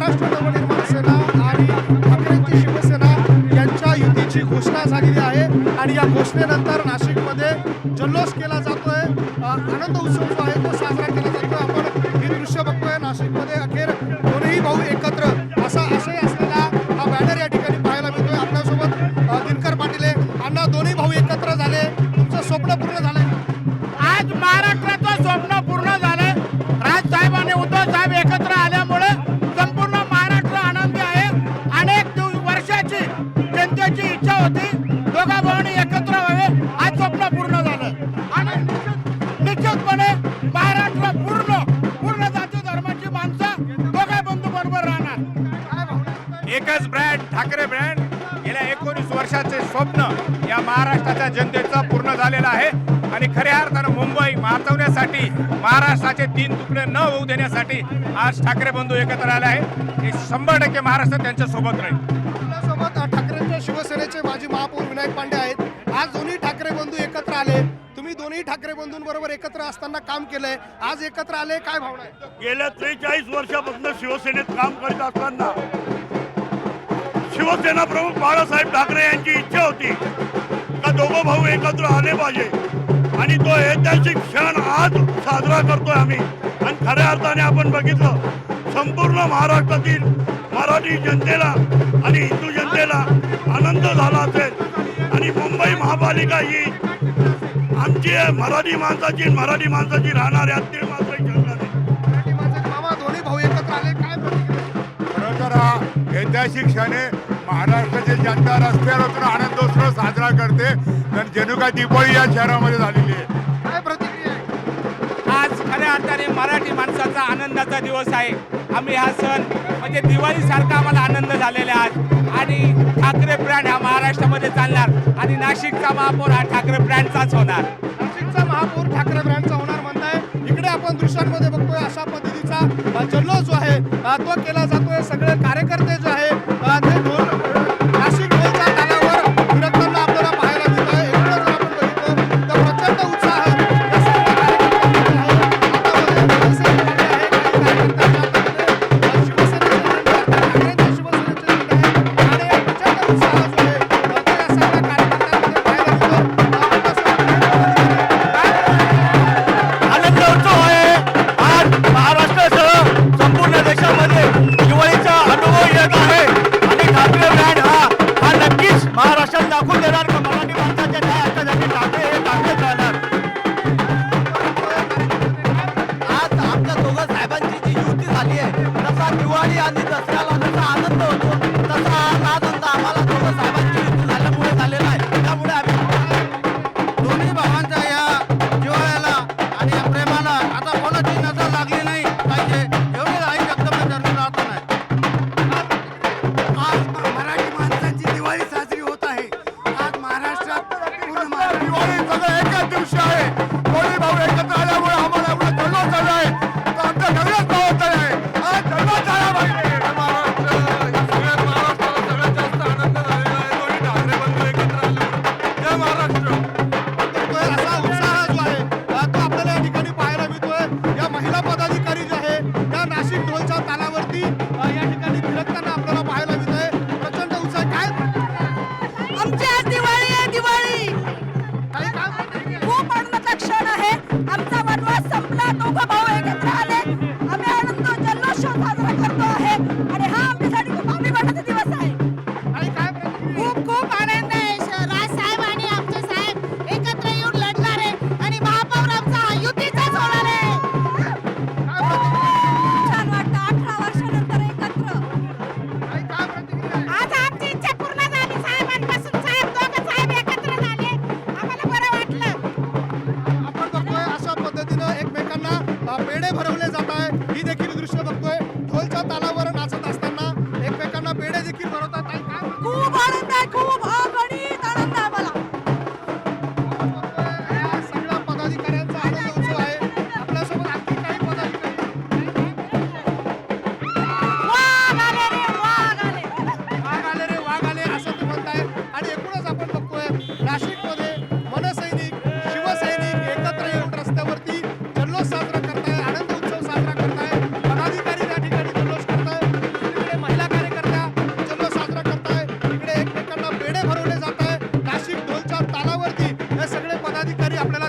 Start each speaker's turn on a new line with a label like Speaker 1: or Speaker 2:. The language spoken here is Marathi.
Speaker 1: महाराष्ट्र नवनिर्माण सेना आणि ठाकरेंची शिवसेना यांच्या युतीची घोषणा झालेली आहे आणि या घोषणेनंतर नाशिकमध्ये जल्लोष केला जातोय, आनंद उत्सव जो आहे तो साजरा केला जातोय। आपण ही दृश्य बघतोय, नाशिकमध्ये अखेर दोन्ही भाऊ एकत्र असा आशय असलेला हा बॅनर या ठिकाणी पाहायला मिळतोय। आपल्यासोबत दिनकर पाटील अण्णा, दोन्ही भाऊ एकत्र झाले, तुमचं स्वप्न पूर्ण झालंय?
Speaker 2: आज महाराष्ट्राचं स्वप्न पूर्ण झालंय। राजसाहेब आणि उद्धव साहेब एकत्र आल्यामुळे संपूर्ण महाराष्ट्र आनंदी आहे। अनेक वर्षाची जनतेची इच्छा होती दोघा भावांनी एकत्र व्हावे, आज स्वप्न पूर्ण झालं आणि निश्चितपणे महाराष्ट्र पूर्ण जाती धर्माची माणसं दोघा बंधू बरोबर राहणार।
Speaker 3: एकच ब्रँड, ठाकरे ब्रँड, गेल्या 19 वर्षाचे स्वप्न या महाराष्ट्राच्या जनतेचं पूर्ण झालेलं आहे आणि खऱ्या अर्थानं मुंबई वाचवण्यासाठी, महाराष्ट्राचे 3 तुकडे न होऊ देण्यासाठी आज ठाकरे बंधू एकत्र आले आहे। हे 100% महाराष्ट्र त्यांच्या सोबत राहील।
Speaker 1: आपल्यासोबत ठाकरेंच्या शिवसेनेचे माजी महापौर विनायक पांडे आहेत। आज दोन्ही ठाकरे बंधू एकत्र आले, तुम्ही दोन्ही ठाकरे बंधूंबरोबर एकत्र असताना काम केलंय, आज एकत्र आले, काय भावना आहे?
Speaker 4: गेल्या 43 वर्षापासून शिवसेनेत काम करत असताना शिवसेना प्रमुख बाळासाहेब ठाकरे यांची इच्छा होती का दोघं भाऊ एकत्र आले पाहिजे आणि तो ऐतिहासिक क्षण आज साजरा करतोय आम्ही। आणि खऱ्या अर्थाने आपण बघितलं, संपूर्ण महाराष्ट्रातील मराठी जनतेला आणि हिंदू जनतेला आनंद झाला असेल आणि मुंबई महापालिका ही आमची मराठी माणसाची राहणार यात ते मात्र शंका नाही।
Speaker 1: मामा, दोन्ही भाऊ एकत्र आले, काय प्रतिक्रिया?
Speaker 3: खरं तर हा ऐतिहासिक क्षण आहे। महाराष्ट्राची जनता रस्त्यावर उतरून आनंदोत्सव साजरा करते, कारण जणू काय दिवाळी या शहरामध्ये झालेली आहे।
Speaker 1: काय प्रतिक्रिया आहे?
Speaker 2: आज खऱ्या अर्थाने मराठी माणसाचा आनंदाचा दिवस आहे। आम्ही हा सण म्हणजे दिवाळीसारखा आम्हाला आनंद झालेला आहे आणि ठाकरे ब्रँड हा महाराष्ट्रामध्ये चालणार आणि नाशिकचा महापौर हा ठाकरे ब्रँडचाच होणार।
Speaker 1: नाशिकचा महापौर ठाकरे ब्रँडचा होणार म्हणताय। इकडे आपण दृश्यांमध्ये बघतोय अशा पद्धतीचा जल्लोष जो आहे तो केला जातोय। सगळे कार्यकर्ते जे आहे ते नाशिक ढोलच्या तालावर फिरताना आपल्याला पाहायला मिळत आहे। एकूणच जर आपण बघितलं तर प्रचंड उत्साह या सर्व कार्यकर्त्यांमध्ये आहे। हातामध्ये शिवसेनेचे झेंडे आहे, काही कार्यकर्त्यांच्या हातामध्ये शिवसेनेचे झेंडे आहे, ठाकरेंच्या शिवसेनेचे झेंडे आहे आणि प्रचंड उत्साह जो आहे तो या सगळ्या कार्यकर्त्यांमध्ये पाहायला मिळतो।
Speaker 4: आनंद उत्सव आहे। आज महाराष्ट्रासह संपूर्ण देशामध्ये दिवाळीचा अनुभव येत आहे आणि ठाकरे ब्रँड हा नक्कीच महाराष्ट्रात दाखवून देणार का मराठी माणसाच्या न्याय हक्कासाठी ठाकरे हे ठाकरेच राहणार। आज आमच्या दोघं साहेबांची जी युती झाली आहे, तसा दिवाळी आणि दसऱ्याला जसा आनंद होतो तसा आज आनंद आम्हाला दोघं साहेबांची युती झाल्यामुळे झालेला आहे। त्यामुळे आम्ही दोन्ही भावांच्या या जिव्हाळ्याला आणि या प्रेमाला आता कोणाची नजर लागली नाही पाहिजे एवढे आई जगदंबेचरणी प्रार्थना आहे। आज मराठी माणसांची दिवाळी साजरी होत आहे। आज महाराष्ट्रात पूर्ण दिवाळी सगळं एकाच दिवशी आहे। दोन्ही भाऊ एकत्र आल्यामुळे आम्हाला एवढा जल्लोष झाला आहे, तर आमच्या सगळ्याच भावाचा आहे। आज जल्लोष झाला पाहिजे। महाराष्ट्राला सगळ्यात जास्त आनंद झाला
Speaker 1: आपल्याला